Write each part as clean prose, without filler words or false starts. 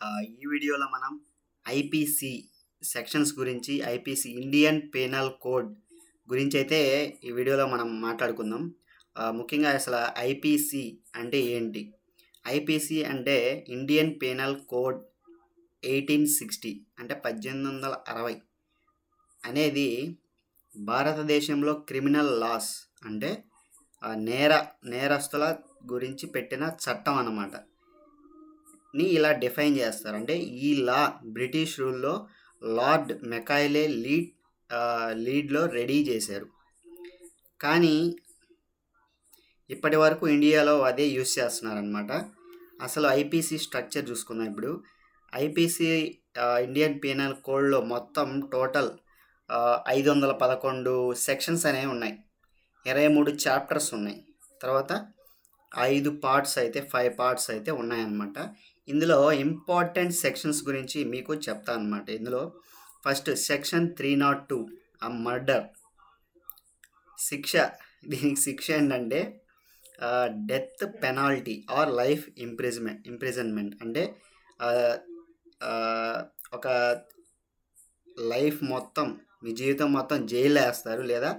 ఈ వీడియోలో మనం ఐపీసీ సెక్షన్స్ గురించి, ఐపీసీ ఇండియన్ పీనల్ కోడ్ గురించి అయితే ఈ వీడియోలో మనం మాట్లాడుకుందాం. ముఖ్యంగా అసలు ఐపీసీ అంటే ఏంటి? ఐపీసీ అంటే ఇండియన్ పీనల్ కోడ్ 1860 అంటే 1860 అనేది భారతదేశంలో క్రిమినల్ లాస్ అంటే నేరస్తుల గురించి పెట్టిన చట్టం అన్నమాట. ని ఇలా డిఫైన్ చేస్తారు. అంటే ఈ లా బ్రిటిష్ రూల్లో లార్డ్ మెకాయిలే లీడ్లో రెడీ చేశారు. కానీ ఇప్పటి వరకు ఇండియాలో అదే యూస్ చేస్తున్నారనమాట. అసలు ఐపీసీ స్ట్రక్చర్ చూసుకుందాం ఇప్పుడు. ఐపీసీ ఇండియన్ పీనల్ కోడ్లో మొత్తం టోటల్ 511 సెక్షన్స్ అనేవి ఉన్నాయి. 23 చాప్టర్స్ ఉన్నాయి. తర్వాత 5 పార్ట్స్ అయితే ఉన్నాయన్నమాట. ఇందులో ఇంపార్టెంట్ సెక్షన్స్ గురించి మీకు చెప్తాను అనమాట. ఇందులో ఫస్ట్ సెక్షన్ 302 ఆ మర్డర్ శిక్ష. దీనికి శిక్ష ఏంటంటే death penalty or life imprisonment. అంటే ఒక లైఫ్ మొత్తం, మీ జీవితం మొత్తం జైల్లో వేస్తారు, లేదా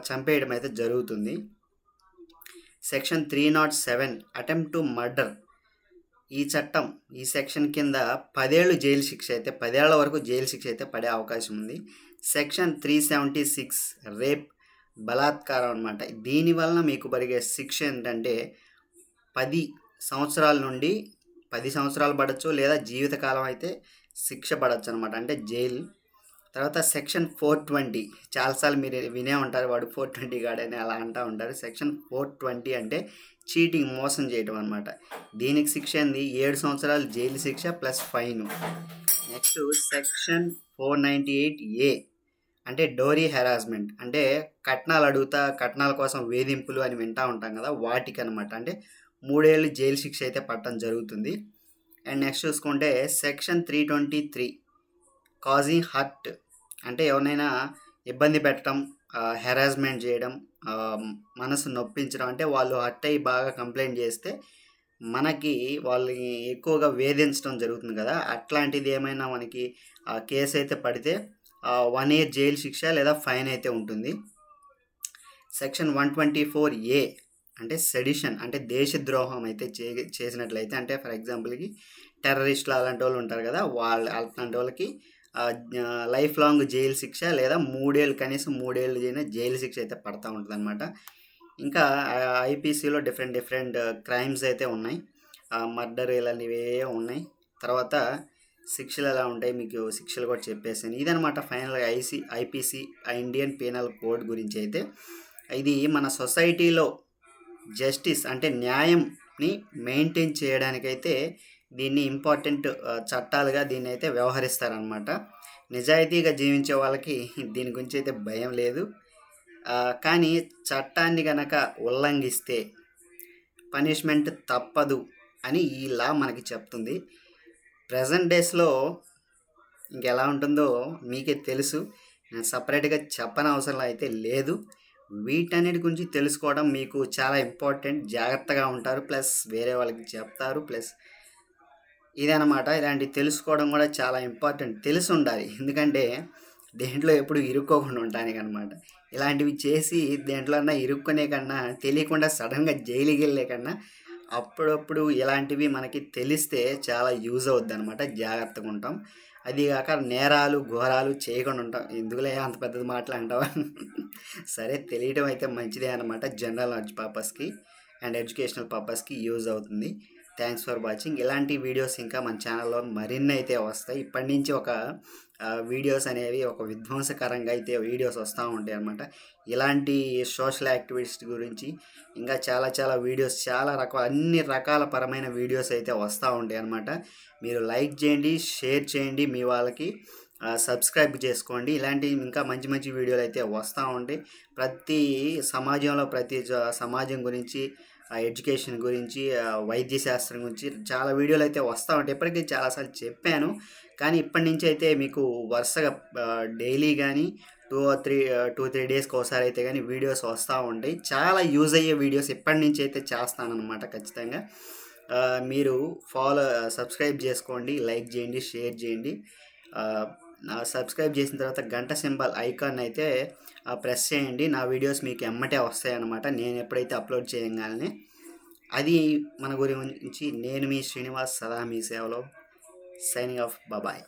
చంపేయడం అయితే జరుగుతుంది. Section 307 attempt to murder. ఈ సెక్షన్ కింద 10 ఏళ్ళు జైలు శిక్ష అయితే 10 ఏళ్ల వరకు జైలు శిక్ష అయితే పడే అవకాశం ఉంది. సెక్షన్ 376 రేప్, బలాత్కారం అనమాట. దీనివలన మీకు పడిగే శిక్ష ఏంటంటే 10 సంవత్సరాల నుండి 10 సంవత్సరాలు పడవచ్చు, లేదా జీవితకాలం అయితే శిక్ష పడవచ్చు అనమాట, అంటే జైలు. తర్వాత సెక్షన్ 420, చాలాసార్లు మీరు వినే ఉంటారు, వాడు 420 గాడని అలా అంటూ ఉంటారు. సెక్షన్ 420 అంటే చీటింగ్, మోసం చేయడం అనమాట. దీనికి శిక్ష ఏంది 7 సంవత్సరాలు జైలు శిక్ష plus fine. Next section 498A అంటే డోరీ హెరాస్మెంట్. అంటే కట్నాల కోసం వేధింపులు అని వింటూ ఉంటాం కదా, వాటికి అనమాట. అంటే 3 ఏళ్ళు జైలు శిక్ష అయితే పట్టడం జరుగుతుంది. అండ్ నెక్స్ట్ చూసుకుంటే సెక్షన్ 323 కాజింగ్ హర్ట్. అంటే ఎవరినైనా ఇబ్బంది పెట్టడం, హెరాస్మెంట్ చేయడం, మనసు నొప్పించడం. అంటే వాళ్ళు హర్ట్ అయ్యి బాగా కంప్లైంట్ చేస్తే మనకి వాళ్ళని ఎక్కువగా వేధించడం జరుగుతుంది కదా, అట్లాంటిది ఏమైనా మనకి కేసు అయితే పడితే 1 year జైలు శిక్ష లేదా ఫైన్ అయితే ఉంటుంది. సెక్షన్ 124A అంటే సెడిషన్. అంటే దేశద్రోహం అయితే చేసినట్లయితే, అంటే ఫర్ ఎగ్జాంపుల్కి టెర్రరిస్టులు అలాంటి వాళ్ళు ఉంటారు కదా, అలాంటి వాళ్ళకి లైఫ్ లాంగ్ జైలు శిక్ష లేదా 3 ఏళ్ళు, కనీసం 3 ఏళ్ళు జైలు శిక్ష అయితే పడతా ఉంటుంది అనమాట. ఇంకా ఐపీసీలో డిఫరెంట్ క్రైమ్స్ అయితే ఉన్నాయి, మర్డర్ ఇలాంటివి ఉన్నాయి. తర్వాత శిక్షలు ఎలా ఉంటాయి మీకు శిక్షలు కూడా చెప్పేసాను. ఇదనమాట ఫైనల్గా ఐపీసీ ఇండియన్ పీనల్ కోడ్ గురించి అయితే. ఇది మన సొసైటీలో జస్టిస్ అంటే న్యాయంని మెయింటైన్ చేయడానికైతే దీన్ని ఇంపార్టెంట్ చట్టాలుగా దీన్ని అయితే వ్యవహరిస్తారనమాట. నిజాయితీగా జీవించే వాళ్ళకి దీని గురించి అయితే భయం లేదు. కానీ చట్టాన్ని కనుక ఉల్లంఘిస్తే పనిష్మెంట్ తప్పదు అని ఈ లా మనకి చెప్తుంది. ప్రజెంట్ డేస్లో ఇంకెలా ఉంటుందో మీకే తెలుసు, నేను సపరేట్గా చెప్పనవసరం అయితే లేదు. వీటన్నిటి గురించి తెలుసుకోవడం మీకు చాలా ఇంపార్టెంట్. జాగ్రత్తగా ఉంటారు, ప్లస్ వేరే వాళ్ళకి చెప్తారు, ప్లస్ ఇదనమాట. ఇలాంటివి తెలుసుకోవడం కూడా చాలా ఇంపార్టెంట్, తెలిసి ఉండాలి. ఎందుకంటే దేంట్లో ఎప్పుడు ఇరుక్కోకుండా ఉండడానికి అనమాట. ఇలాంటివి చేసి దేంట్లో అన్నా ఇరుక్కునే కన్నా, తెలియకుండా సడన్గా జైలుకి వెళ్ళే కన్నా అప్పుడప్పుడు ఇలాంటివి మనకి తెలిస్తే చాలా యూజ్ అవుద్ది అనమాట. జాగ్రత్తగా ఉంటాం. అదిగాక నేరాలు ఘోరాలు చేయకుండా ఉంటాం. ఎందుకులే అంత పెద్దది మాట్లాంటావా సరే, తెలియడం అయితే మంచిదే అనమాట. జనరల్ నాలెడ్జ్ పర్పస్కి అండ్ ఎడ్యుకేషనల్ పర్పస్కి యూజ్ అవుతుంది. Thanks for watching. ఇలాంటి వీడియోస్ ఇంకా మన ఛానల్లో మరిన్ని అయితే వస్తాయి. ఇప్పటి నుంచి ఒక వీడియోస్ అనేవి ఒక విధ్వంసకరంగా అయితే వీడియోస్ వస్తూ ఉంటాయి అన్నమాట. ఇలాంటి సోషల్ యాక్టివిటీస్ గురించి ఇంకా చాలా వీడియోస్, అన్ని రకాల పరమైన వీడియోస్ అయితే వస్తూ ఉంటాయి అన్నమాట. మీరు లైక్ చేయండి, షేర్ చేయండి, మీ వాళ్ళకి సబ్స్క్రైబ్ చేసుకోండి. ఇలాంటి ఇంకా మంచి వీడియోలు అయితే వస్తూ ఉంటాయి. ప్రతి సమాజం గురించి, ఎడ్యుకేషన్ గురించి, వైద్య శాస్త్రం గురించి చాలా వీడియోలు అయితే వస్తూ ఉంటాయి. ఇప్పటికీ చాలాసార్లు చెప్పాను, కానీ ఇప్పటి నుంచి అయితే మీకు వరుసగా డైలీ కానీ 2-3 డేస్కి ఒకసారి అయితే కానీ వీడియోస్ వస్తూ ఉంటాయి. చాలా యూజ్ అయ్యే వీడియోస్ ఇప్పటి నుంచి అయితే చేస్తానన్నమాట ఖచ్చితంగా. మీరు సబ్స్క్రైబ్ చేసుకోండి, లైక్ చేయండి, షేర్ చేయండి. సబ్స్క్రైబ్ చేసిన తర్వాత గంట సింబల్ ఐకాన్ అయితే ప్రెస్ చేయండి. నా వీడియోస్ మీకు ఎమ్మటే వస్తాయన్నమాట, నేను ఎప్పుడైతే అప్లోడ్ చేయగానే. అది మన గురించి. నేను మీ శ్రీనివాస్, సదా మీ సేవలో. Signing off. బాయ్.